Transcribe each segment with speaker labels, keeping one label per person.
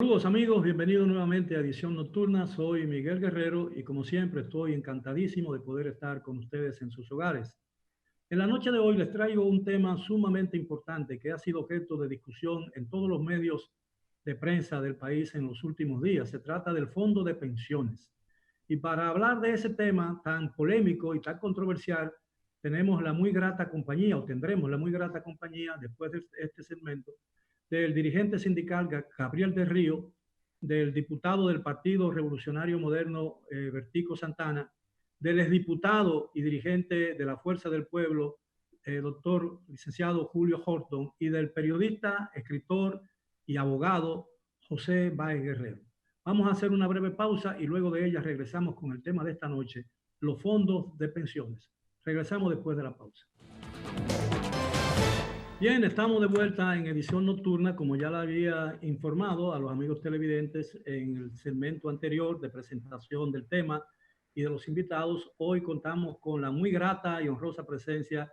Speaker 1: Saludos amigos, bienvenidos nuevamente a Edición Nocturna. Soy Miguel Guerrero y como siempre estoy encantadísimo de poder estar con ustedes en sus hogares. En la noche de hoy les traigo un tema sumamente importante que ha sido objeto de discusión en todos los medios de prensa del país en los últimos días. Se trata del Fondo de Pensiones. Y para hablar de ese tema tan polémico y tan controversial, tenemos la muy grata compañía, o tendremos la muy grata compañía después de este segmento, del dirigente sindical Gabriel del Río, del diputado del Partido Revolucionario Moderno Bertico Santana, del exdiputado y dirigente de la Fuerza del Pueblo, doctor licenciado Julio Horton, y del periodista, escritor y abogado José Báez Guerrero. Vamos a hacer una breve pausa y luego de ella regresamos con el tema de esta noche, los fondos de pensiones. Regresamos después de la pausa. Bien, estamos de vuelta en edición nocturna, como ya le había informado a los amigos televidentes en el segmento anterior de presentación del tema y de los invitados. Hoy contamos con la muy grata y honrosa presencia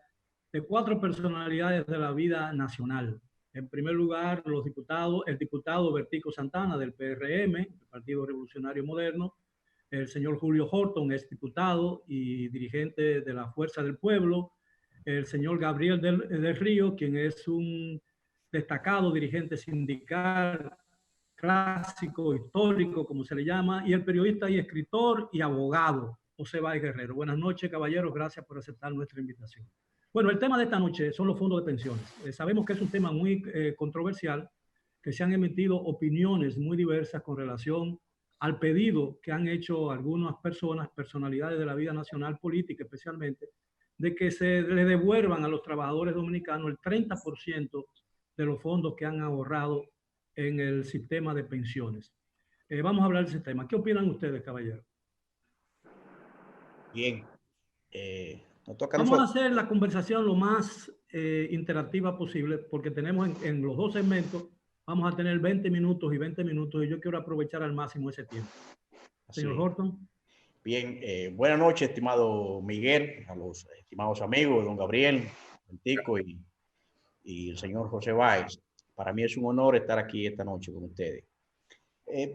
Speaker 1: de 4 personalidades de la vida nacional. En primer lugar, el diputado Bertico Santana del PRM, el Partido Revolucionario Moderno, el señor Julio Horton, exdiputado y dirigente de la Fuerza del Pueblo, el señor Gabriel del Río, quien es un destacado dirigente sindical, clásico, histórico, como se le llama, y el periodista y escritor y abogado José Báez Guerrero. Buenas noches, caballeros, gracias por aceptar nuestra invitación. Bueno, el tema de esta noche son los fondos de pensiones. Sabemos que es un tema muy controversial, que se han emitido opiniones muy diversas con relación al pedido que han hecho algunas personas, personalidades de la vida nacional política especialmente, de que se le devuelvan a los trabajadores dominicanos el 30% de los fondos que han ahorrado en el sistema de pensiones. Vamos a hablar de ese tema. ¿Qué opinan ustedes, caballeros?
Speaker 2: Bien, nos toca a
Speaker 1: Vamos a
Speaker 2: nosotros.
Speaker 1: hacer la conversación lo más interactiva posible porque tenemos en los dos segmentos, vamos a tener 20 minutos y 20 minutos y yo quiero aprovechar al máximo ese tiempo. Señor
Speaker 2: Así.
Speaker 1: Horton.
Speaker 2: Bien, buenas noches, estimado Miguel, a los estimados amigos, don Gabriel, el Tico y el señor José Báez. Para mí es un honor estar aquí esta noche con ustedes.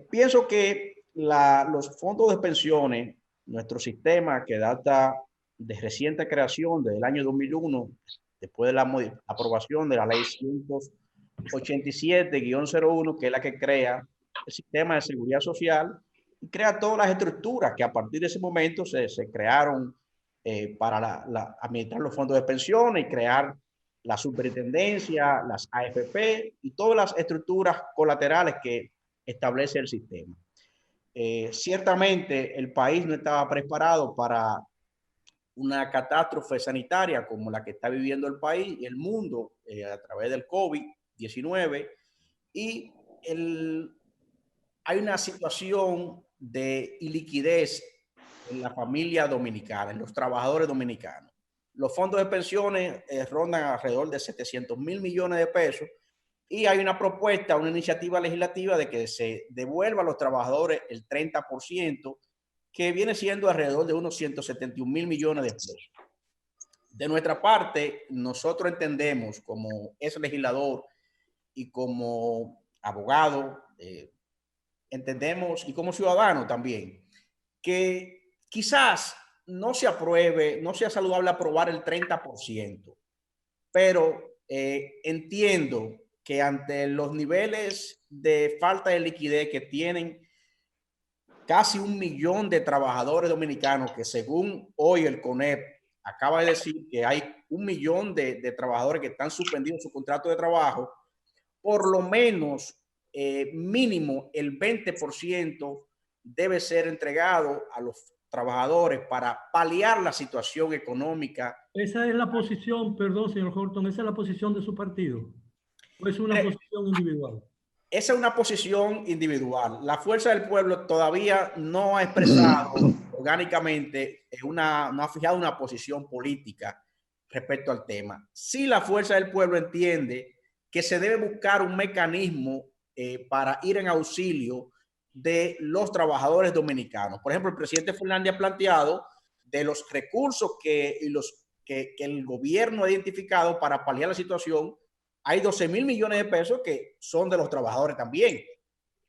Speaker 2: Pienso que los fondos de pensiones, nuestro sistema que data de reciente creación desde el año 2001, después de la aprobación de la ley 187-01, que es la que crea el sistema de seguridad social y crea todas las estructuras que a partir de ese momento se crearon para administrar los fondos de pensiones y crear la superintendencia, las AFP y todas las estructuras colaterales que establece el sistema. Ciertamente el país no estaba preparado para una catástrofe sanitaria como la que está viviendo el país y el mundo a través del COVID-19 y hay una situación de iliquidez en la familia dominicana, en los trabajadores dominicanos. Los fondos de pensiones rondan alrededor de 700 mil millones de pesos y hay una propuesta, una iniciativa legislativa de que se devuelva a los trabajadores el 30%, que viene siendo alrededor de unos 171 mil millones de pesos. De nuestra parte, nosotros entendemos como es legislador y como abogado, entendemos y como ciudadano también, que quizás no se apruebe, no sea saludable aprobar el 30%, pero entiendo que ante los niveles de falta de liquidez que tienen casi 1 millón de trabajadores dominicanos, que según hoy el CONEP acaba de decir que hay 1 millón de trabajadores que están suspendidos su contrato de trabajo, por lo menos mínimo el 20% debe ser entregado a los trabajadores para paliar la situación económica.
Speaker 1: Esa es la posición, perdón, señor Horton, esa es la posición de su partido. ¿O es una posición individual?
Speaker 2: Esa es una posición individual. La Fuerza del Pueblo todavía no ha expresado orgánicamente, no ha fijado una posición política respecto al tema. Sí, la Fuerza del Pueblo entiende que se debe buscar un mecanismo para ir en auxilio de los trabajadores dominicanos. Por ejemplo, el presidente Fernández ha planteado de los recursos que el gobierno ha identificado para paliar la situación. Hay 12 mil millones de pesos que son de los trabajadores también.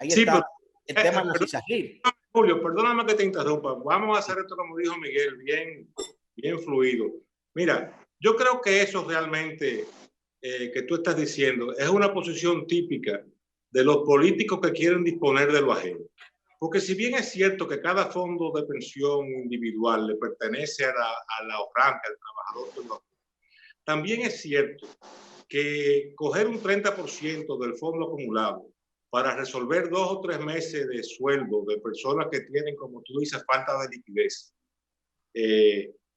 Speaker 2: Ahí
Speaker 3: Sí,
Speaker 2: está el tema de la CISAGIL.
Speaker 3: Julio, perdóname que te interrumpa. Vamos a hacer esto, como dijo Miguel, bien fluido. Mira, yo creo que eso realmente que tú estás diciendo es una posición típica de los políticos que quieren disponer de lo ajeno. Porque si bien es cierto que cada fondo de pensión individual le pertenece a la ahorrante, al trabajador, también es cierto que coger un 30% del fondo acumulado para resolver 2 o 3 meses de sueldo de personas que tienen, como tú dices, falta de liquidez,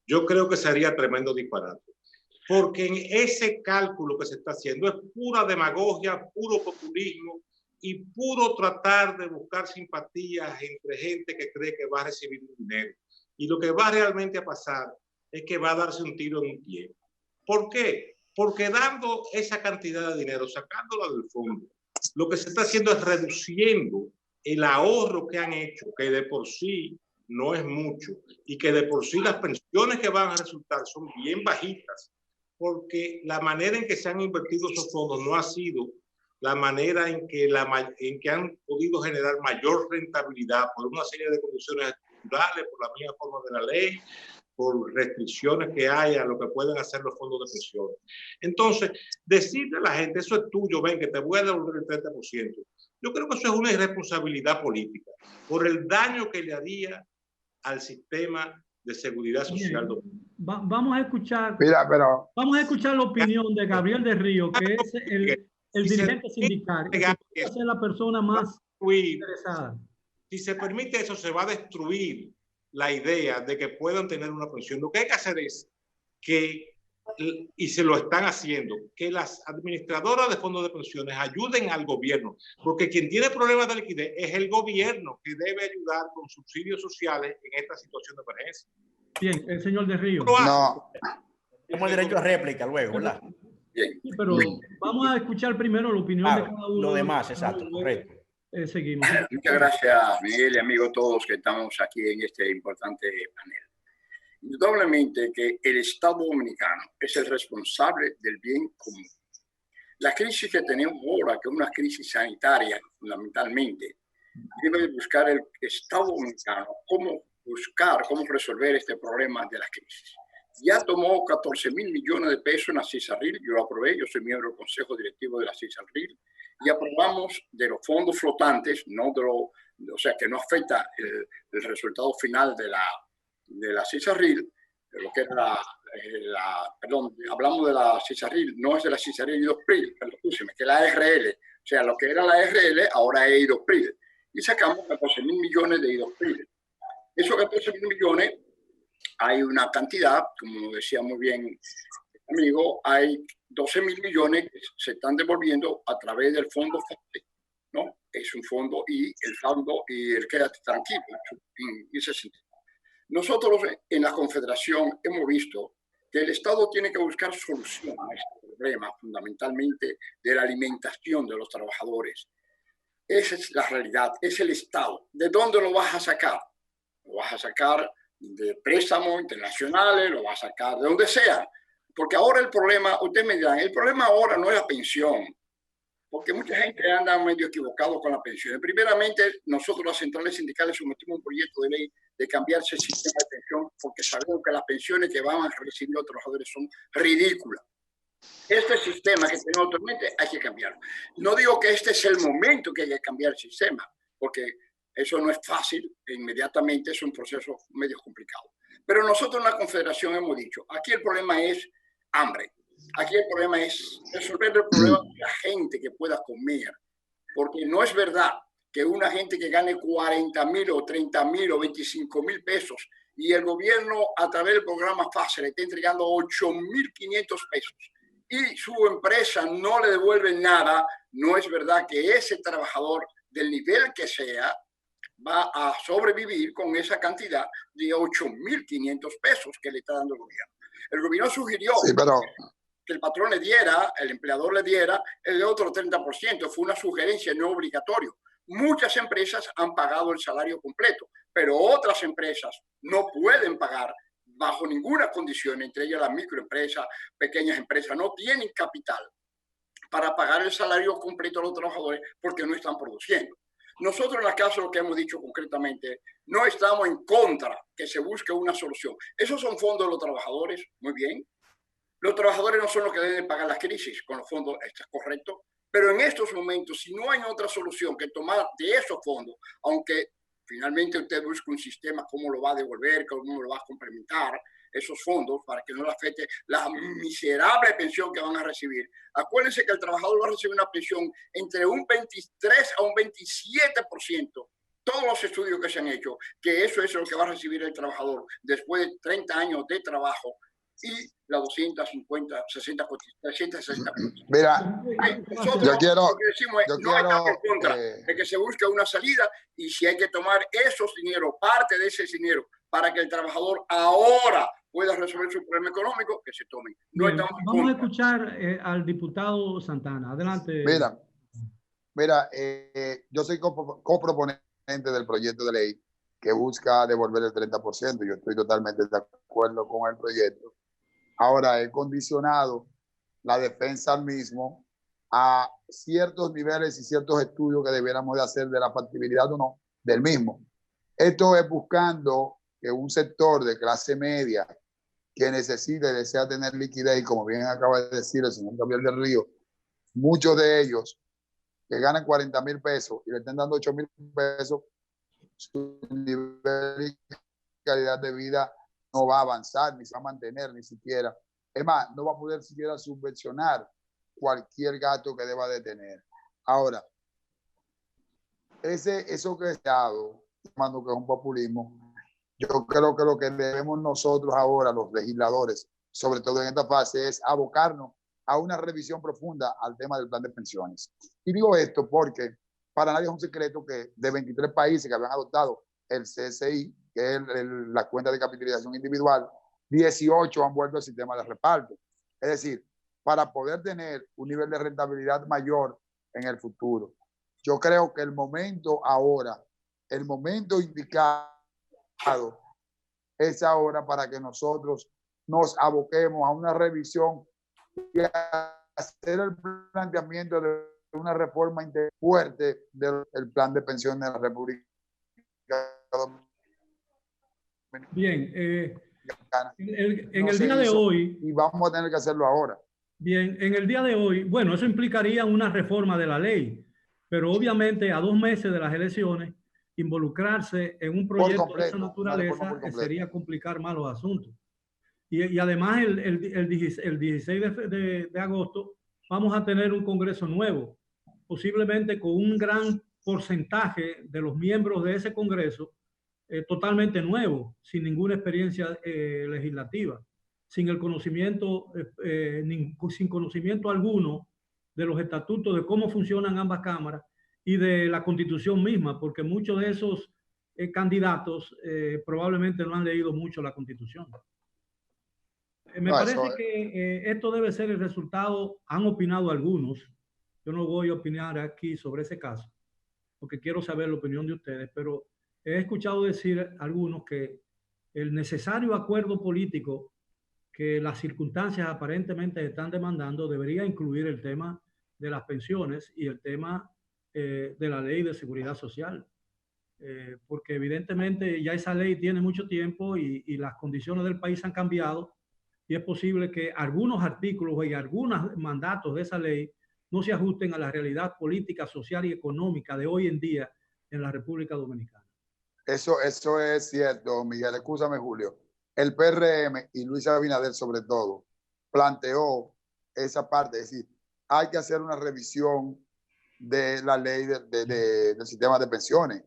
Speaker 3: yo creo que sería tremendo disparate. Porque en ese cálculo que se está haciendo es pura demagogia, puro populismo y puro tratar de buscar simpatías entre gente que cree que va a recibir un dinero. Y lo que va realmente a pasar es que va a darse un tiro en un pie. ¿Por qué? Porque dando esa cantidad de dinero, sacándola del fondo, lo que se está haciendo es reduciendo el ahorro que han hecho, que de por sí no es mucho, y que de por sí las pensiones que van a resultar son bien bajitas, porque la manera en que se han invertido esos fondos no ha sido la manera en que han podido generar mayor rentabilidad por una serie de condiciones estructurales, por la misma forma de la ley, por restricciones que hay a lo que pueden hacer los fondos de pensión. Entonces, decirle a la gente, eso es tuyo, ven, que te voy a devolver el 30%. Yo creo que eso es una irresponsabilidad política por el daño que le haría al sistema de seguridad social.
Speaker 1: Vamos a escuchar,
Speaker 4: Mira, pero
Speaker 1: vamos a escuchar la opinión de Gabriel de Río, que es el dirigente sindical, que es la persona más interesada.
Speaker 3: Si se permite eso, se va a destruir la idea de que puedan tener una pensión. Lo que hay que hacer es que, y se lo están haciendo, que las administradoras de fondos de pensiones ayuden al gobierno, porque quien tiene problemas de liquidez es el gobierno, que debe ayudar con subsidios sociales en esta situación de emergencia.
Speaker 1: Bien, el señor de Río.
Speaker 4: no.
Speaker 2: Tenemos derecho a réplica luego, ¿verdad?
Speaker 1: Sí, pero vamos a escuchar primero la opinión de cada uno.
Speaker 2: Lo demás, exacto, correcto.
Speaker 1: Seguimos.
Speaker 5: Muchas gracias, Miguel y amigos todos que estamos aquí en este importante panel. Indudablemente que el Estado dominicano es el responsable del bien común. La crisis que tenemos ahora, que es una crisis sanitaria fundamentalmente, debe buscar el Estado dominicano cómo resolver este problema de la crisis. Ya tomó 14.000 millones de pesos en la CISARRIL, yo lo aprobé, yo soy miembro del Consejo Directivo de la CISARRIL, y aprobamos de los fondos flotantes, o sea, que no afecta el resultado final de la CISARRIL, lo que era perdón, hablamos de la CISARRIL, no es de la CISARRIL y IDOSPRIL, que es la ARL, o sea, lo que era la ARL ahora es IDOSPRIL, y sacamos 14.000 millones de IDOSPRIL. Esos 14.000 millones, hay una cantidad, como decía muy bien amigo, hay 12.000 millones que se están devolviendo a través del fondo FONDE, ¿no? Es un fondo y el fondo, y el quédate tranquilo, en ese sentido. Nosotros en la Confederación hemos visto que el Estado tiene que buscar solución a este problema, fundamentalmente de la alimentación de los trabajadores. Esa es la realidad, es el Estado. ¿De dónde lo vas a sacar? Lo vas a sacar de préstamos internacionales, lo vas a sacar de donde sea. Porque ahora el problema, ustedes me dirán, el problema ahora no es la pensión, porque mucha gente anda medio equivocado con la pensión. Primeramente, nosotros las centrales sindicales sometimos un proyecto de ley de cambiarse el sistema de pensión, porque sabemos que las pensiones que van a recibir los trabajadores son ridículas. Este sistema que tenemos actualmente hay que cambiarlo. No digo que este es el momento que hay que cambiar el sistema, porque eso no es fácil, inmediatamente es un proceso medio complicado. Pero nosotros en la Confederación hemos dicho, aquí el problema es hambre. Aquí el problema es resolver el problema de la gente que pueda comer, porque no es verdad que una gente que gane 40.000 o 30.000 o 25.000 pesos y el gobierno a través del programa FASE le esté entregando 8.500 pesos y su empresa no le devuelve nada, no es verdad que ese trabajador del nivel que sea va a sobrevivir con esa cantidad de 8.500 pesos que le está dando el gobierno. El gobierno sugirió que el patrón le diera, el empleador le diera el otro 30%. Fue una sugerencia, no obligatorio. Muchas empresas han pagado el salario completo, pero otras empresas no pueden pagar bajo ninguna condición, entre ellas las microempresas, pequeñas empresas, no tienen capital para pagar el salario completo a los trabajadores porque no están produciendo. Nosotros en la casa lo que hemos dicho concretamente, no estamos en contra que se busque una solución. Esos son fondos de los trabajadores, muy bien. Los trabajadores no son los que deben pagar las crisis con los fondos, esto es correcto. Pero en estos momentos, si no hay otra solución que tomar de esos fondos, aunque finalmente usted busque un sistema, cómo lo va a devolver, cómo lo va a complementar, esos fondos para que no le afecte la miserable pensión que van a recibir. Acuérdense que el trabajador va a recibir una pensión entre un 23 a un 27%. Todos los estudios que se han hecho, que eso es lo que va a recibir el trabajador después de 30 años de trabajo y la 250, 60, 360.
Speaker 4: Mira,
Speaker 5: Nosotros
Speaker 4: yo quiero,
Speaker 5: lo que decimos es, no estamos en contra de que se busque una salida y si hay que tomar esos dineros, parte de ese dinero, para que el trabajador ahora pueda resolver su problema económico, que se tomen. No
Speaker 1: Bien,
Speaker 5: estamos en
Speaker 1: vamos
Speaker 5: contra.
Speaker 1: a escuchar al diputado Santana. Adelante.
Speaker 4: Mira, yo soy coproponente del proyecto de ley que busca devolver el 30%. Yo estoy totalmente de acuerdo con el proyecto. Ahora, he condicionado la defensa al mismo a ciertos niveles y ciertos estudios que debiéramos de hacer de la factibilidad o no del mismo. Esto es buscando que un sector de clase media que necesita y desea tener liquidez, y como bien acaba de decir el señor Gabriel del Río, muchos de ellos que ganan 40,000 pesos y le están dando 8,000 pesos, su nivel y calidad de vida no va a avanzar, ni se va a mantener, ni siquiera. Es más, no va a poder siquiera subvencionar cualquier gasto que deba de tener. Ahora, eso que he estado llamando que es un populismo, yo creo que lo que debemos nosotros ahora, los legisladores, sobre todo en esta fase, es abocarnos a una revisión profunda al tema del plan de pensiones. Y digo esto porque para nadie es un secreto que de 23 países que habían adoptado el CSI, que es la cuenta de capitalización individual, 18 han vuelto al sistema de reparto. Es decir, para poder tener un nivel de rentabilidad mayor en el futuro. Yo creo que el momento ahora, el momento indicado es ahora para que nosotros nos aboquemos a una revisión y hacer el planteamiento de una reforma fuerte del plan de pensiones de la República Dominicana.
Speaker 1: Bien, en el día de hoy...
Speaker 4: Y vamos a tener que hacerlo ahora.
Speaker 1: Bien, en el día de hoy, bueno, eso implicaría una reforma de la ley, pero obviamente a 2 meses de las elecciones, involucrarse en un proyecto de esa naturaleza sería complicar más los asuntos. Y además el 16 de agosto vamos a tener un Congreso nuevo, posiblemente con un gran porcentaje de los miembros de ese Congreso totalmente nuevo, sin ninguna experiencia legislativa, sin el conocimiento, sin conocimiento alguno de los estatutos, de cómo funcionan ambas cámaras y de la Constitución misma, porque muchos de esos candidatos probablemente no han leído mucho la Constitución. Me parece que esto debe ser el resultado, han opinado algunos, yo no voy a opinar aquí sobre ese caso, porque quiero saber la opinión de ustedes, pero he escuchado decir algunos que el necesario acuerdo político que las circunstancias aparentemente están demandando debería incluir el tema de las pensiones y el tema de la ley de seguridad social. Porque evidentemente ya esa ley tiene mucho tiempo y las condiciones del país han cambiado y es posible que algunos artículos y algunos mandatos de esa ley no se ajusten a la realidad política, social y económica de hoy en día en la República Dominicana.
Speaker 4: Eso es cierto, Miguel. Escúchame, Julio. El PRM y Luis Abinader, sobre todo, planteó esa parte. Es decir, hay que hacer una revisión de la ley del sistema de pensiones.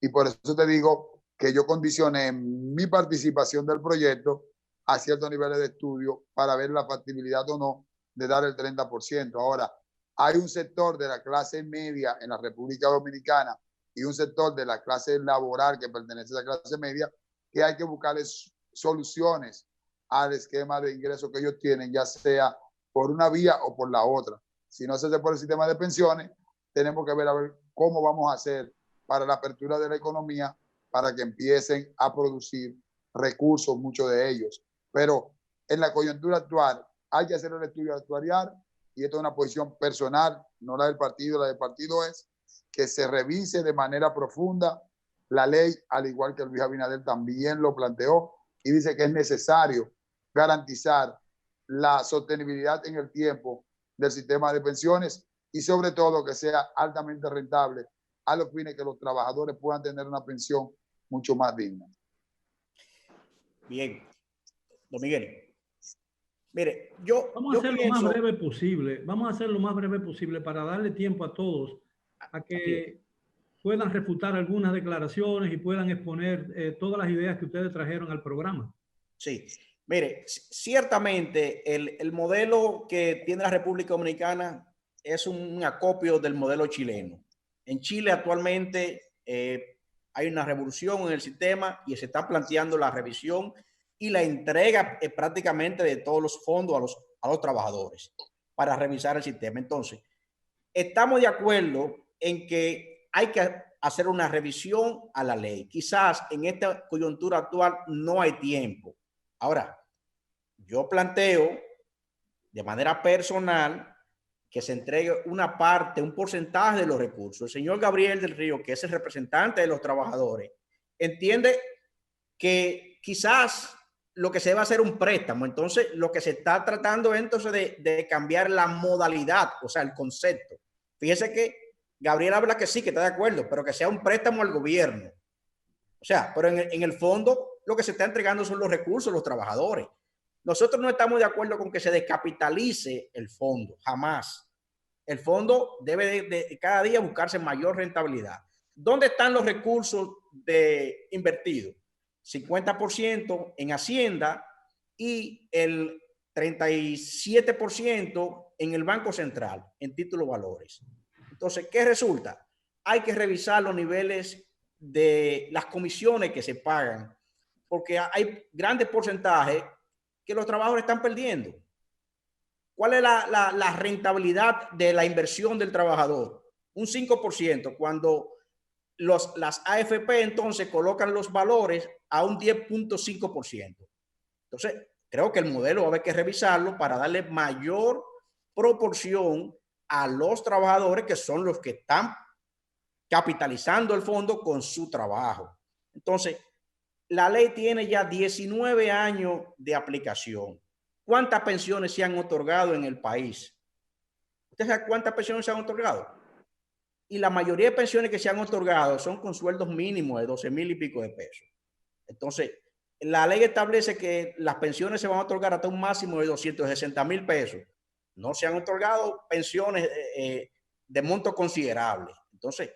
Speaker 4: Y por eso te digo que yo condicioné mi participación del proyecto a ciertos niveles de estudio para ver la factibilidad o no de dar el 30%. Ahora, hay un sector de la clase media en la República Dominicana y un sector de la clase laboral que pertenece a la clase media que hay que buscarles soluciones al esquema de ingresos que ellos tienen, ya sea por una vía o por la otra. Si no se hace por el sistema de pensiones, tenemos que ver a ver cómo vamos a hacer para la apertura de la economía para que empiecen a producir recursos, muchos de ellos. Pero en la coyuntura actual hay que hacer el estudio actuarial y esto es una posición personal, no la del partido. La del partido es que se revise de manera profunda la ley, al igual que Luis Abinader también lo planteó, y dice que es necesario garantizar la sostenibilidad en el tiempo del sistema de pensiones y sobre todo que sea altamente rentable a los fines que los trabajadores puedan tener una pensión mucho más digna.
Speaker 2: Bien, don Miguel. Mire,
Speaker 1: vamos a hacer lo más breve posible. Vamos a hacer lo más breve posible para darle tiempo a todos a que puedan refutar algunas declaraciones y puedan exponer todas las ideas que ustedes trajeron al programa.
Speaker 2: Sí, mire, ciertamente el modelo que tiene la República Dominicana es un acopio del modelo chileno. En Chile actualmente hay una revolución en el sistema y se está planteando la revisión y la entrega prácticamente de todos los fondos a los trabajadores para revisar el sistema. Entonces, estamos de acuerdo en que hay que hacer una revisión a la ley. Quizás en esta coyuntura actual no hay tiempo. Ahora, yo planteo de manera personal que se entregue una parte, un porcentaje de los recursos. El señor Gabriel del Río, que es el representante de los trabajadores, entiende que quizás lo que se va a hacer un préstamo. Entonces, lo que se está tratando es entonces de cambiar la modalidad, o sea, el concepto. Fíjese que Gabriel habla que sí, que está de acuerdo, pero que sea un préstamo al gobierno. O sea, pero en el fondo lo que se está entregando son los recursos, los trabajadores. Nosotros no estamos de acuerdo con que se descapitalice el fondo, jamás. El fondo debe de cada día buscarse mayor rentabilidad. ¿Dónde están los recursos invertidos? 50% en Hacienda y el 37% en el Banco Central, en títulos valores. Entonces, ¿qué resulta? Hay que revisar los niveles de las comisiones que se pagan, porque hay grandes porcentajes que los trabajadores están perdiendo. ¿Cuál es la rentabilidad de la inversión del trabajador? Un 5%, cuando las AFP entonces colocan los valores a un 10.5%. Entonces, creo que el modelo va a haber que revisarlo para darle mayor proporción a los trabajadores, que son los que están capitalizando el fondo con su trabajo. Entonces, la ley tiene ya 19 años de aplicación. ¿Cuántas pensiones se han otorgado en el país? ¿Usted sabe cuántas pensiones se han otorgado? Y la mayoría de pensiones que se han otorgado son con sueldos mínimos de 12,000 y pico de pesos. Entonces, la ley establece que las pensiones se van a otorgar hasta un máximo de 260,000 pesos. No se han otorgado pensiones de monto considerable. Entonces,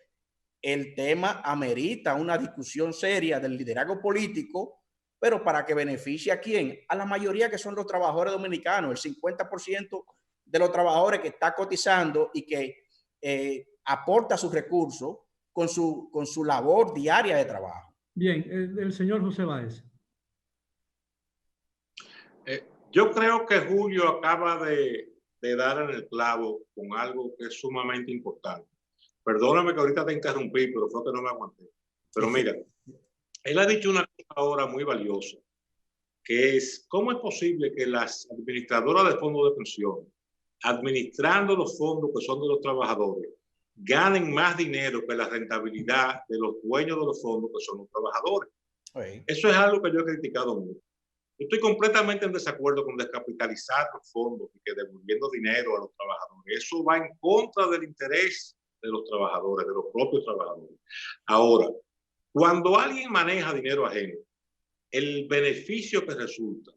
Speaker 2: el tema amerita una discusión seria del liderazgo político, pero para que beneficie a quién, a la mayoría que son los trabajadores dominicanos, el 50% de los trabajadores que está cotizando y que aporta sus recursos con su labor diaria de trabajo.
Speaker 1: Bien, el señor José Báez.
Speaker 3: Yo creo que Julio acaba de dar en el clavo con algo que es sumamente importante. Perdóname que ahorita te interrumpí, pero fue que no me aguanté. Pero mira, él ha dicho una cosa ahora muy valiosa, que es cómo es posible que las administradoras de fondos de pensión, administrando los fondos que son de los trabajadores, ganen más dinero que la rentabilidad de los dueños de los fondos que son los trabajadores. Eso es algo que yo he criticado mucho. Yo estoy completamente en desacuerdo con descapitalizar los fondos y que devolviendo dinero a los trabajadores. Eso va en contra del interés de los trabajadores, de los propios trabajadores. Ahora, cuando alguien maneja dinero ajeno, el beneficio que resulta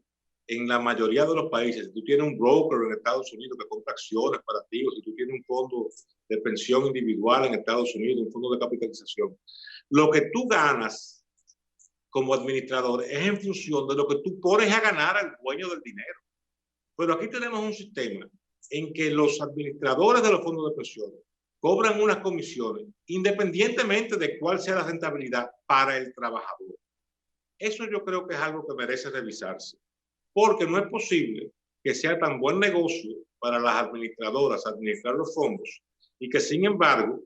Speaker 3: en la mayoría de los países, si tú tienes un broker en Estados Unidos que compra acciones para ti, o si tú tienes un fondo de pensión individual en Estados Unidos, un fondo de capitalización, lo que tú ganas como administrador es en función de lo que tú pones a ganar al dueño del dinero. Pero aquí tenemos un sistema en que los administradores de los fondos de pensiones cobran unas comisiones independientemente de cuál sea la rentabilidad para el trabajador. Eso yo creo que es algo que merece revisarse, porque no es posible que sea tan buen negocio para las administradoras administrar los fondos y que sin embargo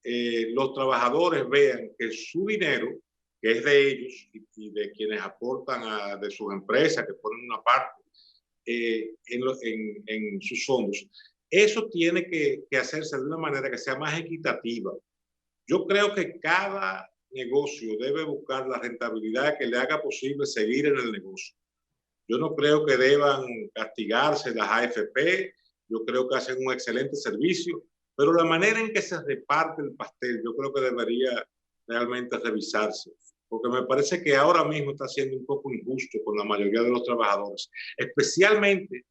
Speaker 3: los trabajadores vean que su dinero, que es de ellos y de quienes aportan de sus empresas, que ponen una parte en sus fondos, eso tiene que hacerse de una manera que sea más equitativa Yo creo que cada negocio debe buscar la rentabilidad que le haga posible seguir en el negocio. Yo no creo que deban castigarse las AFP, yo creo que hacen un excelente servicio, pero la manera en que se reparte el pastel yo creo que debería realmente revisarse, porque me parece que ahora mismo está siendo un poco injusto con la mayoría de los trabajadores, especialmente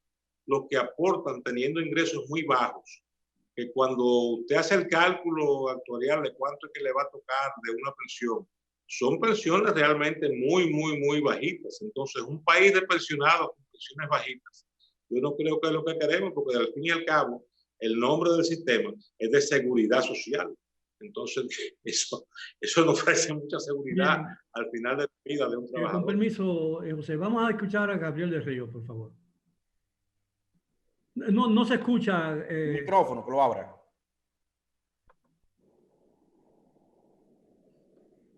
Speaker 3: los que aportan teniendo ingresos muy bajos, que cuando usted hace el cálculo actuarial de cuánto es que le va a tocar de una pensión, son pensiones realmente muy bajitas. Entonces, un país de pensionados con pensiones bajitas, yo no creo que es lo que queremos, porque al fin y al cabo, el nombre del sistema es de seguridad social. Entonces, eso no ofrece mucha seguridad. Bien. Al final de la vida de un trabajador.
Speaker 1: Con permiso, José, vamos a escuchar a Gabriel del Río, por favor. No se escucha.
Speaker 2: El micrófono, que lo abra.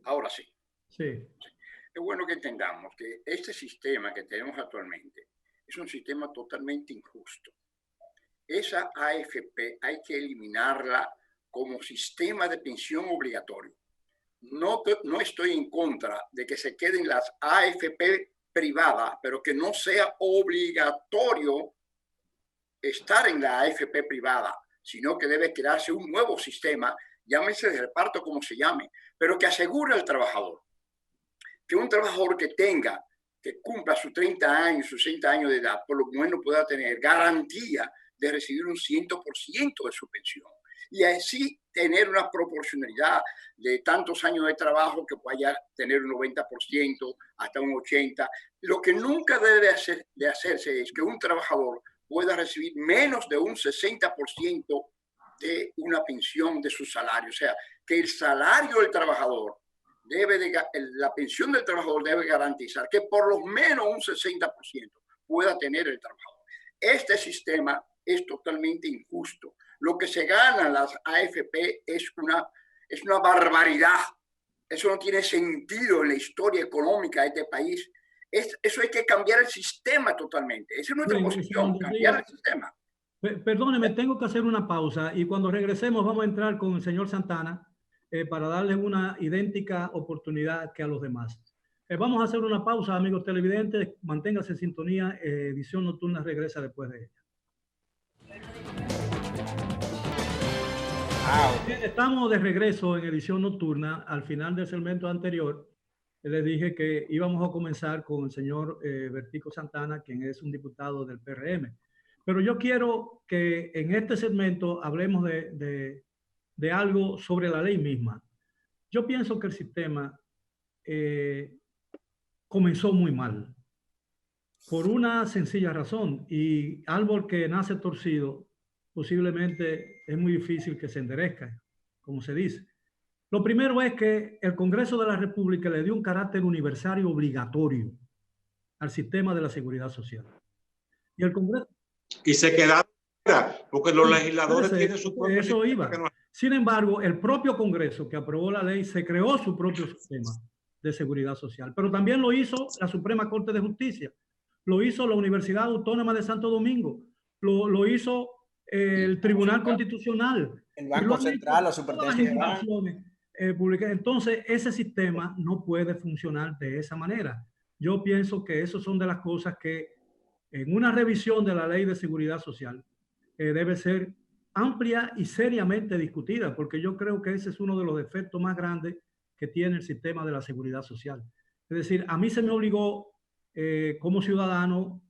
Speaker 5: Ahora sí.
Speaker 1: Sí.
Speaker 5: Es bueno que entendamos que este sistema que tenemos actualmente es un sistema totalmente injusto. Esa AFP hay que eliminarla como sistema de pensión obligatorio. No estoy en contra de que se queden las AFP privadas, pero que no sea obligatorio estar en la AFP privada, sino que debe crearse un nuevo sistema, llámese de reparto como se llame, pero que asegure al trabajador. Que un trabajador que cumpla sus 30 años, sus 60 años de edad, por lo menos pueda tener garantía de recibir un 100% de su pensión. Y así tener una proporcionalidad de tantos años de trabajo que vaya a tener un 90%, hasta un 80%. Lo que nunca debe de hacerse es que un trabajador pueda recibir menos de un 60% de una pensión de su salario. O sea, que el salario del trabajador la pensión del trabajador debe garantizar que por lo menos un 60% pueda tener el trabajador. Este sistema es totalmente injusto. Lo que se ganan las AFP es una barbaridad. Eso no tiene sentido en la historia económica de este país. Eso hay que cambiar el sistema totalmente. Esa es nuestra posición, cambiar el sistema.
Speaker 1: Perdóneme, tengo que hacer una pausa y cuando regresemos vamos a entrar con el señor Santana para darle una idéntica oportunidad que a los demás. Vamos a hacer una pausa, amigos televidentes. Manténgase en sintonía. Visión Nocturna regresa después de ella. Estamos de regreso en Edición Nocturna. Al final del segmento anterior, les dije que íbamos a comenzar con el señor Bertico Santana, quien es un diputado del PRM. Pero yo quiero que en este segmento hablemos de algo sobre la ley misma. Yo pienso que el sistema comenzó muy mal, por una sencilla razón, y árbol que nace torcido posiblemente es muy difícil que se enderezca, como se dice. Lo primero es que el Congreso de la República le dio un carácter universal y obligatorio al sistema de la seguridad social. Y el Congreso...
Speaker 3: Y se quedaron, porque los legisladores tienen su propio...
Speaker 1: Eso iba. Sin embargo, el propio Congreso que aprobó la ley se creó su propio sistema de seguridad social, pero también lo hizo la Suprema Corte de Justicia, lo hizo la Universidad Autónoma de Santo Domingo, lo hizo el Tribunal Constitucional,
Speaker 2: el Banco Central, la Superintendencia de
Speaker 1: Bancos. Entonces, ese sistema no puede funcionar de esa manera. Yo pienso que esas son de las cosas que en una revisión de la Ley de Seguridad Social debe ser amplia y seriamente discutida, porque yo creo que ese es uno de los defectos más grandes que tiene el sistema de la seguridad social. Es decir, a mí se me obligó como ciudadano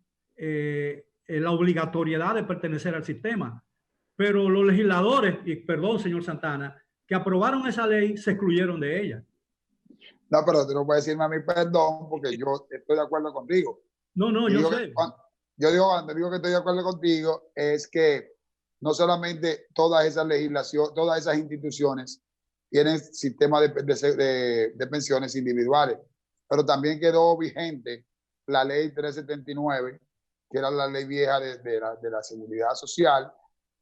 Speaker 1: la obligatoriedad de pertenecer al sistema, pero los legisladores, y perdón, señor Santana, que aprobaron esa ley se excluyeron de ella.
Speaker 4: No, pero tú no puedes decirme a mí perdón, porque yo estoy de acuerdo contigo.
Speaker 1: No, yo sé.
Speaker 4: Cuando digo que estoy de acuerdo contigo, es que no solamente todas esas legislaciones, todas esas instituciones tienen sistemas de pensiones individuales, pero también quedó vigente la ley 379, que era la ley vieja de la seguridad social,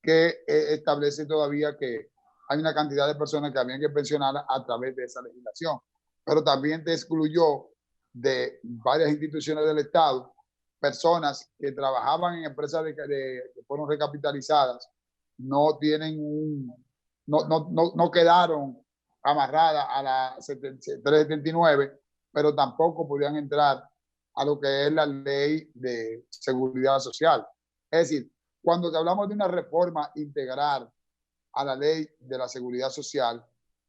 Speaker 4: que establece todavía que hay una cantidad de personas que habían que pensionar a través de esa legislación, pero también te excluyó de varias instituciones del Estado personas que trabajaban en empresas que fueron recapitalizadas, no quedaron amarrada a la 379, pero tampoco podían entrar a lo que es la ley de seguridad social. Es decir, cuando hablamos de una reforma integral a la ley de la seguridad social,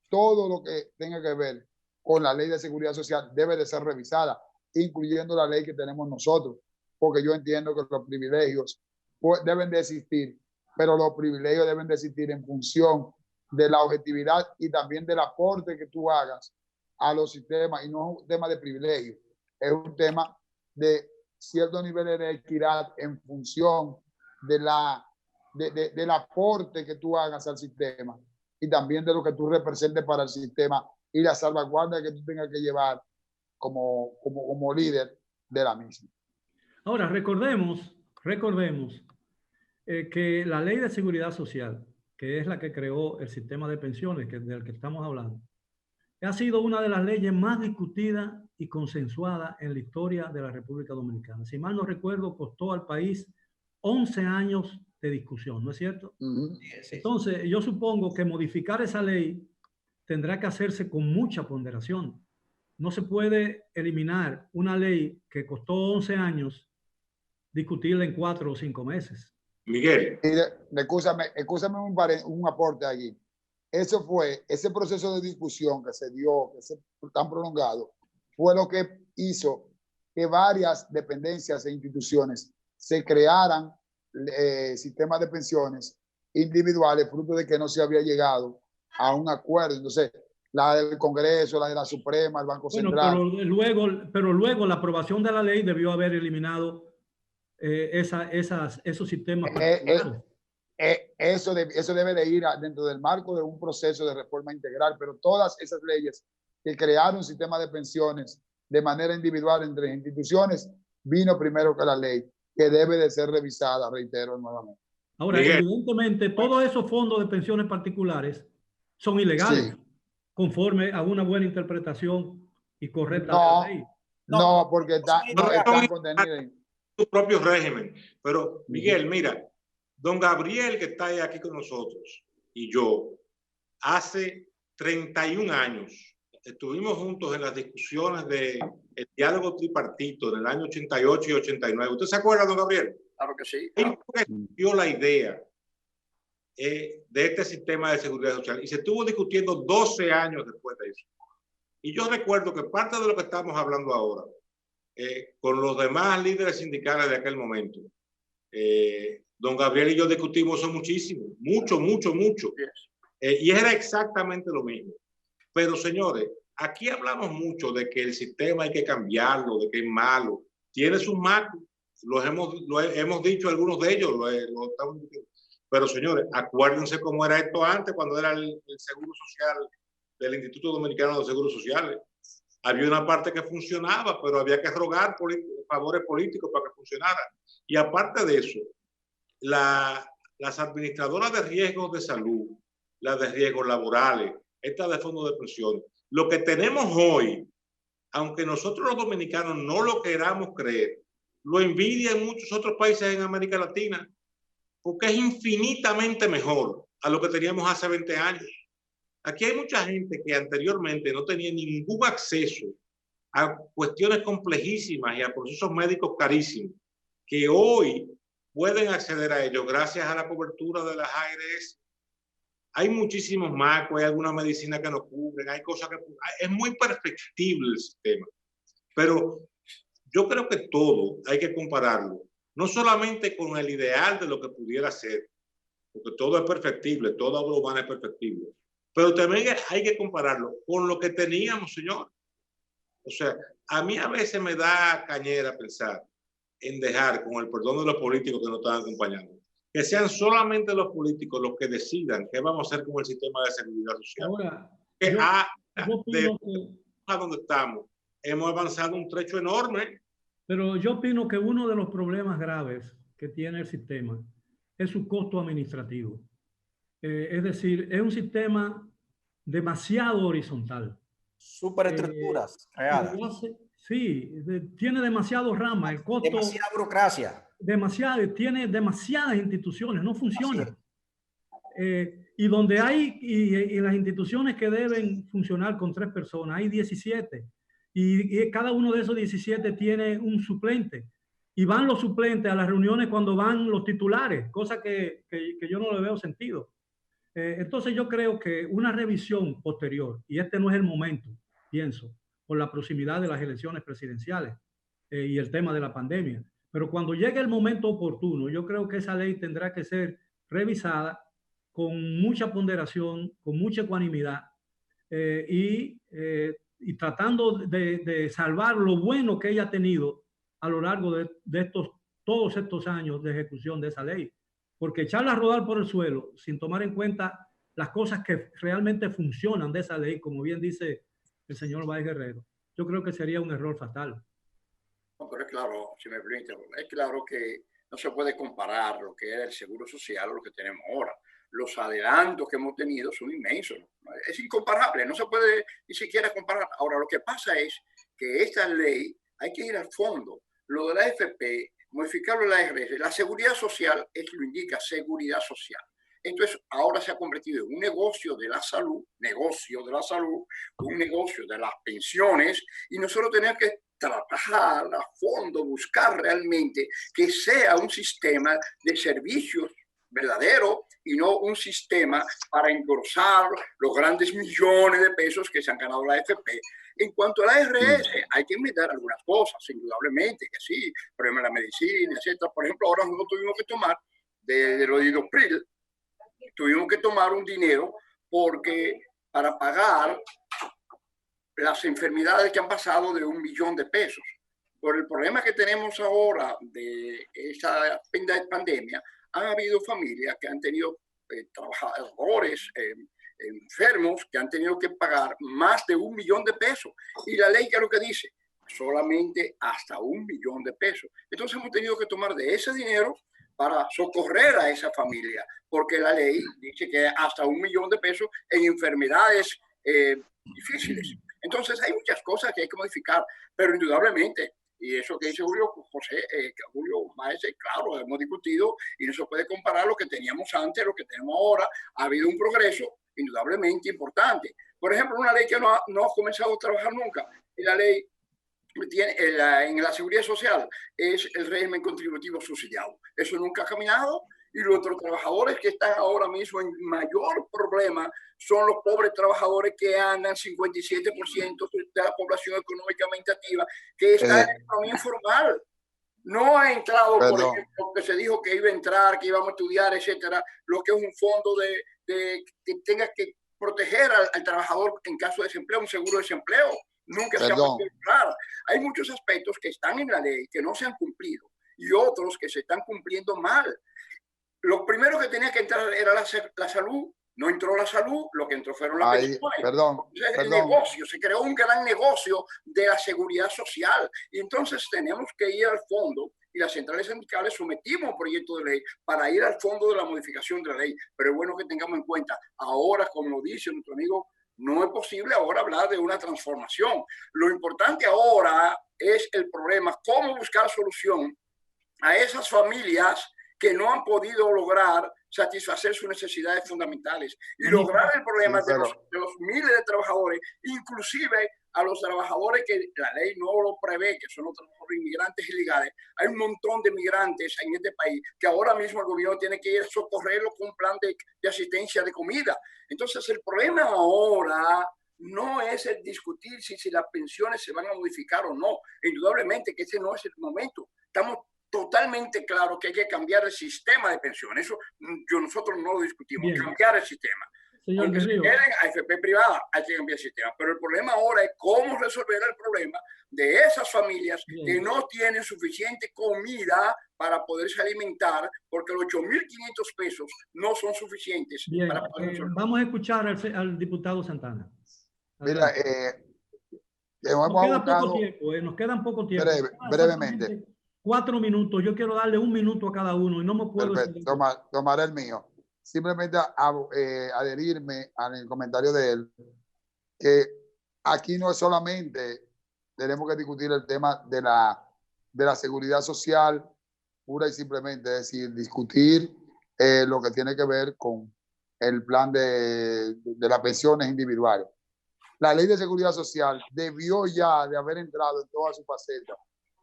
Speaker 4: todo lo que tenga que ver con la ley de seguridad social debe de ser revisada, incluyendo la ley que tenemos nosotros, porque yo entiendo que los privilegios deben de existir, pero los privilegios deben de existir en función de la objetividad y también del aporte que tú hagas a los sistemas, y no es un tema de privilegio, es un tema de ciertos niveles de equidad en función de del aporte que tú hagas al sistema y también de lo que tú representes para el sistema y la salvaguarda que tú tengas que llevar como líder de la misma.
Speaker 1: Ahora, recordemos que la Ley de Seguridad Social, que es la que creó el sistema de pensiones del que estamos hablando, ha sido una de las leyes más discutidas y consensuadas en la historia de la República Dominicana. Si mal no recuerdo, costó al país 11 años de discusión, ¿no es cierto? Entonces, yo supongo que modificar esa ley tendrá que hacerse con mucha ponderación. No se puede eliminar una ley que costó 11 años, discutirla en 4 o 5 meses.
Speaker 3: Miguel.
Speaker 4: Escúchame un aporte allí. Ese proceso de discusión que se dio, que se tan prolongado, fue lo que hizo que varias dependencias e instituciones se crearan sistemas de pensiones individuales, fruto de que no se había llegado a un acuerdo. Entonces, la del Congreso, la de la Suprema, el Banco Central.
Speaker 1: Pero luego la aprobación de la ley debió haber eliminado esos sistemas.
Speaker 4: Eso debe de ir dentro del marco de un proceso de reforma integral, pero todas esas leyes que crearon un sistema de pensiones de manera individual entre instituciones, vino primero que la ley, que debe de ser revisada, reitero nuevamente.
Speaker 1: Ahora, evidentemente, todos esos fondos de pensiones particulares son ilegales, sí, conforme a una buena interpretación y correcta de la ley.
Speaker 4: No, porque están contenidos en
Speaker 3: su propio régimen. Pero, Miguel, mira, don Gabriel, que está aquí con nosotros, y yo, hace 31 años, estuvimos juntos en las discusiones del diálogo tripartito en el año 88 y 89. ¿Usted se acuerda, don Gabriel?
Speaker 5: Claro que sí.
Speaker 3: Él dio la idea de este sistema de seguridad social y se estuvo discutiendo 12 años después de eso. Y yo recuerdo que parte de lo que estamos hablando ahora, con los demás líderes sindicales de aquel momento, don Gabriel y yo discutimos eso muchísimo, mucho. Y era exactamente lo mismo. Pero, señores, aquí hablamos mucho de que el sistema hay que cambiarlo, de que es malo. Tiene sus marcos, lo hemos dicho algunos de ellos, lo estamos diciendo. Pero, señores, acuérdense cómo era esto antes, cuando era el Seguro Social del Instituto Dominicano de Seguros Sociales. Había una parte que funcionaba, pero había que rogar favores políticos para que funcionara. Y aparte de eso, las administradoras de riesgos de salud, las de riesgos laborales, estas de fondos de pensiones, lo que tenemos hoy, aunque nosotros los dominicanos no lo queramos creer, lo envidian muchos otros países en América Latina, porque es infinitamente mejor a lo que teníamos hace 20 años. Aquí hay mucha gente que anteriormente no tenía ningún acceso a cuestiones complejísimas y a procesos médicos carísimos, que hoy pueden acceder a ellos gracias a la cobertura de las ARS. Hay muchísimos marcos, hay alguna medicina que no cubren, hay cosas que... Es muy perfectible el sistema, pero yo creo que todo hay que compararlo, no solamente con el ideal de lo que pudiera ser, porque todo es perfectible, toda obra humana es perfectible, pero también hay que compararlo con lo que teníamos, señor. O sea, a mí a veces me da cañera pensar en dejar, con el perdón de los políticos que nos están acompañando, que sean solamente los políticos los que decidan qué vamos a hacer con el sistema de seguridad social. Ahora, a donde estamos, hemos avanzado un trecho enorme.
Speaker 1: Pero yo opino que uno de los problemas graves que tiene el sistema es su costo administrativo. Es decir, es un sistema demasiado horizontal.
Speaker 2: Superestructuras creadas.
Speaker 1: Sí, tiene demasiadas ramas. El costo,
Speaker 2: demasiada burocracia.
Speaker 1: Tiene demasiadas instituciones, no funciona. y donde hay, y las instituciones que deben funcionar con 3 personas, hay 17. Y cada uno de esos 17 tiene un suplente. Y van los suplentes a las reuniones cuando van los titulares, cosa que yo no le veo sentido. Entonces yo creo que una revisión posterior, y este no es el momento, pienso, por la proximidad de las elecciones presidenciales y el tema de la pandemia, pero cuando llegue el momento oportuno, yo creo que esa ley tendrá que ser revisada con mucha ponderación, con mucha ecuanimidad y tratando de salvar lo bueno que ella ha tenido a lo largo de todos estos años de ejecución de esa ley. Porque echarla a rodar por el suelo sin tomar en cuenta las cosas que realmente funcionan de esa ley, como bien dice el señor Báez Guerrero, yo creo que sería un error fatal.
Speaker 5: No, pero es claro, si me permite, es claro que no se puede comparar lo que era el seguro social a lo que tenemos ahora. Los adelantos que hemos tenido son inmensos. Es incomparable, no se puede ni siquiera comparar. Ahora, lo que pasa es que esta ley hay que ir al fondo. Lo de la AFP, modificarlo en la ARS, la seguridad social, es lo indica, seguridad social. Entonces, ahora se ha convertido en un negocio de la salud, un negocio de las pensiones, y nosotros tenemos que trabajar a fondo, buscar realmente que sea un sistema de servicios verdadero y no un sistema para engrosar los grandes millones de pesos que se han ganado la AFP. En cuanto a la ARS, hay que inventar algunas cosas, indudablemente, que sí, problema de la medicina, etcétera. Por ejemplo, ahora nosotros tuvimos que tomar de lo de Idopril, tuvimos que tomar un dinero porque para pagar las enfermedades que han pasado de 1 millón de pesos. Por el problema que tenemos ahora de esa pandemia, han habido familias que han tenido trabajadores enfermos que han tenido que pagar más de 1 millón de pesos. Y la ley, ¿qué es lo que dice? Solamente hasta 1 millón de pesos. Entonces hemos tenido que tomar de ese dinero para socorrer a esa familia, porque la ley dice que hasta 1 millón de pesos en enfermedades difíciles. Entonces hay muchas cosas que hay que modificar, pero indudablemente, y eso que dice Julio Báez, claro, hemos discutido y no se puede comparar lo que teníamos antes, lo que tenemos ahora. Ha habido un progreso indudablemente importante. Por ejemplo, una ley que no ha comenzado a trabajar nunca, y la ley tiene en la seguridad social es el régimen contributivo subsidiado. Eso nunca ha caminado y los otros trabajadores que están ahora mismo en mayor problema son los pobres trabajadores que andan 57% de la población económicamente activa que está en la economía informal. No ha entrado, por ejemplo, que se dijo que iba a entrar, que íbamos a estudiar, etcétera, lo que es un fondo que tenga que proteger al trabajador en caso de desempleo, un seguro de desempleo. Nunca se ha podido entrar. Hay muchos aspectos que están en la ley que no se han cumplido y otros que se están cumpliendo mal. Lo primero que tenía que entrar era la salud. No entró la salud, lo que entró fueron las pensiones. El negocio, se creó un gran negocio de la seguridad social. Y entonces tenemos que ir al fondo y las centrales sindicales sometimos un proyecto de ley para ir al fondo de la modificación de la ley. Pero es bueno que tengamos en cuenta, ahora, como dice nuestro amigo, no es posible ahora hablar de una transformación. Lo importante ahora es el problema, cómo buscar solución a esas familias que no han podido lograr satisfacer sus necesidades fundamentales y lograr el problema de los miles de trabajadores, inclusive a los trabajadores que la ley no lo prevé, que son los trabajadores inmigrantes ilegales. Hay un montón de migrantes en este país que ahora mismo el gobierno tiene que ir a socorrerlos con un plan de asistencia de comida. Entonces el problema ahora no es el discutir si las pensiones se van a modificar o no. Indudablemente que ese no es el momento. Estamos totalmente claro que hay que cambiar el sistema de pensiones. Eso nosotros no lo discutimos. Bien. Cambiar el sistema.
Speaker 1: Señor
Speaker 5: Aunque se quieren AFP privada, hay que cambiar el sistema. Pero el problema ahora es cómo resolver el problema de esas familias que no tienen suficiente comida para poderse alimentar, porque los 8.500 pesos no son suficientes.
Speaker 1: Bien.
Speaker 5: Para poder
Speaker 1: vamos a escuchar al diputado Santana.
Speaker 4: Mira,
Speaker 1: nos quedan poco tiempo.
Speaker 4: Brevemente.
Speaker 1: 4 minutos. Yo quiero darle 1 minuto a cada uno y no me puedo...
Speaker 4: Perfecto. Tomaré el mío. Simplemente adherirme al comentario de él, que aquí no es solamente tenemos que discutir el tema de la seguridad social pura y simplemente, es decir, discutir lo que tiene que ver con el plan de las pensiones individuales. La ley de seguridad social debió ya de haber entrado en todas sus facetas.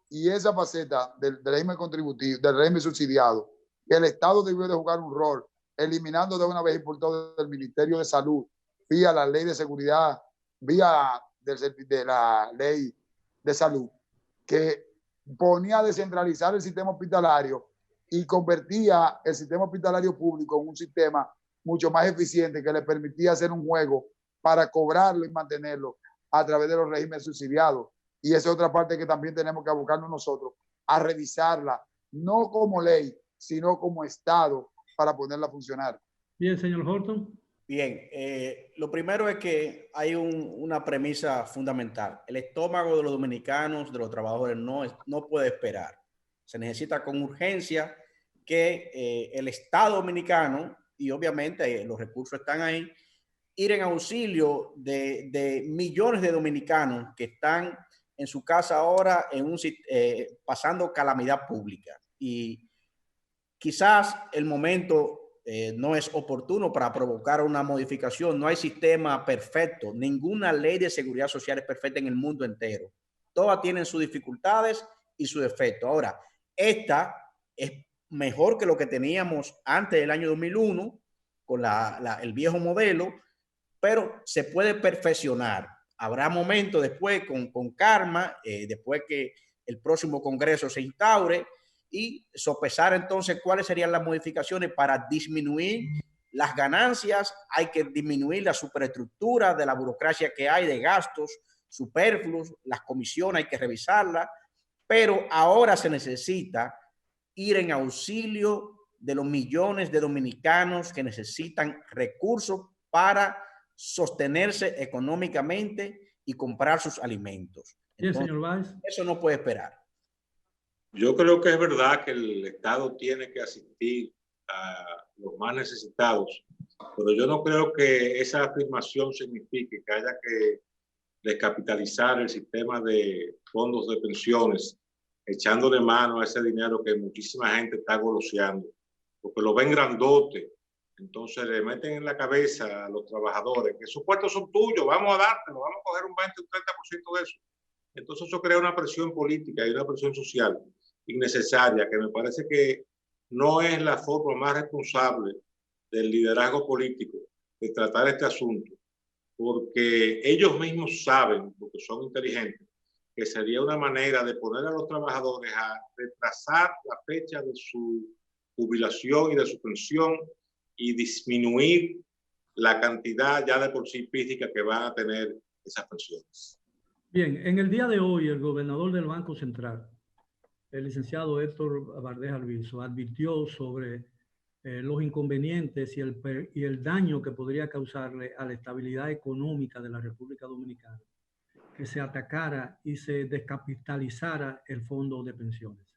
Speaker 4: Y esa faceta del régimen contributivo, del régimen subsidiado, el Estado debió de jugar un rol, eliminando de una vez y por todas del Ministerio de Salud, vía la ley de seguridad, vía de la ley de salud, que ponía a descentralizar el sistema hospitalario y convertía el sistema hospitalario público en un sistema mucho más eficiente que le permitía hacer un juego para cobrarlo y mantenerlo a través de los regímenes subsidiados. Y esa es otra parte que también tenemos que abocarnos nosotros a revisarla, no como ley, sino como Estado, para ponerla a funcionar.
Speaker 1: Bien, señor Horton.
Speaker 2: Bien, lo primero es que hay una premisa fundamental. El estómago de los dominicanos, de los trabajadores, no puede esperar. Se necesita con urgencia que el Estado dominicano, y obviamente los recursos están ahí, ir en auxilio de millones de dominicanos que están en su casa ahora pasando calamidad pública. Y quizás el momento no es oportuno para provocar una modificación. No hay sistema perfecto. Ninguna ley de seguridad social es perfecta en el mundo entero. Todas tienen sus dificultades y sus defectos. Ahora, esta es mejor que lo que teníamos antes del año 2001 con el viejo modelo, pero se puede perfeccionar. Habrá momentos después con calma, después que el próximo Congreso se instaure, y sopesar entonces cuáles serían las modificaciones para disminuir las ganancias. Hay que disminuir la superestructura de la burocracia que hay, de gastos superfluos, las comisiones hay que revisarlas, pero ahora se necesita ir en auxilio de los millones de dominicanos que necesitan recursos para sostenerse económicamente y comprar sus alimentos.
Speaker 1: Bien, señor Valls.
Speaker 2: Eso no puede esperar.
Speaker 3: Yo creo que es verdad que el Estado tiene que asistir a los más necesitados, pero yo no creo que esa afirmación signifique que haya que descapitalizar el sistema de fondos de pensiones, echándole mano a ese dinero que muchísima gente está goloseando, porque lo ven grandote. Entonces le meten en la cabeza a los trabajadores que esos puestos son tuyos, vamos a dártelo, vamos a coger un 20 o un 30% de eso. Entonces eso crea una presión política y una presión social innecesaria, que me parece que no es la forma más responsable del liderazgo político de tratar este asunto, porque ellos mismos saben, porque son inteligentes, que sería una manera de poner a los trabajadores a retrasar la fecha de su jubilación y de su pensión y disminuir la cantidad ya de por sí física que van a tener esas pensiones.
Speaker 1: Bien, en el día de hoy el gobernador del Banco Central, el licenciado Héctor Bardés Alviso, advirtió sobre los inconvenientes y el daño que podría causarle a la estabilidad económica de la República Dominicana, que se atacara y se descapitalizara el fondo de pensiones.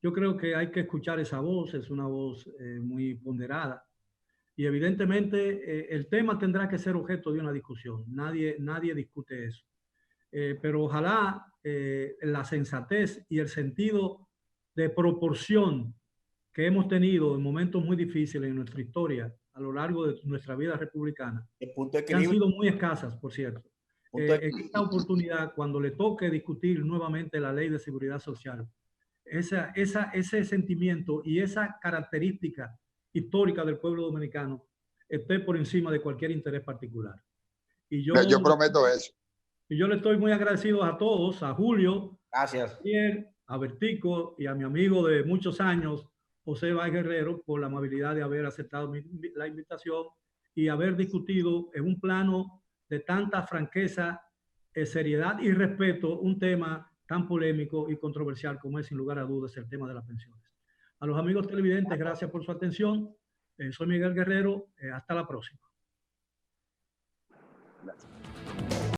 Speaker 1: Yo creo que hay que escuchar esa voz, es una voz muy ponderada, y evidentemente el tema tendrá que ser objeto de una discusión. Nadie discute eso. Pero ojalá la sensatez y el sentido de proporción que hemos tenido en momentos muy difíciles en nuestra historia a lo largo de nuestra vida republicana, que han sido muy escasas, por cierto. En esta oportunidad, cuando le toque discutir nuevamente la ley de seguridad social, ese sentimiento y esa característica histórica del pueblo dominicano esté por encima de cualquier interés particular. Y yo
Speaker 4: prometo eso.
Speaker 1: Y yo le estoy muy agradecido a todos, a Julio,
Speaker 2: gracias,
Speaker 1: a Bertico y a mi amigo de muchos años, José Valls Guerrero, por la amabilidad de haber aceptado la invitación y haber discutido en un plano de tanta franqueza, seriedad y respeto un tema tan polémico y controversial como es, sin lugar a dudas, el tema de las pensiones. A los amigos televidentes, gracias por su atención. Soy Miguel Guerrero. Hasta la próxima.
Speaker 4: Gracias.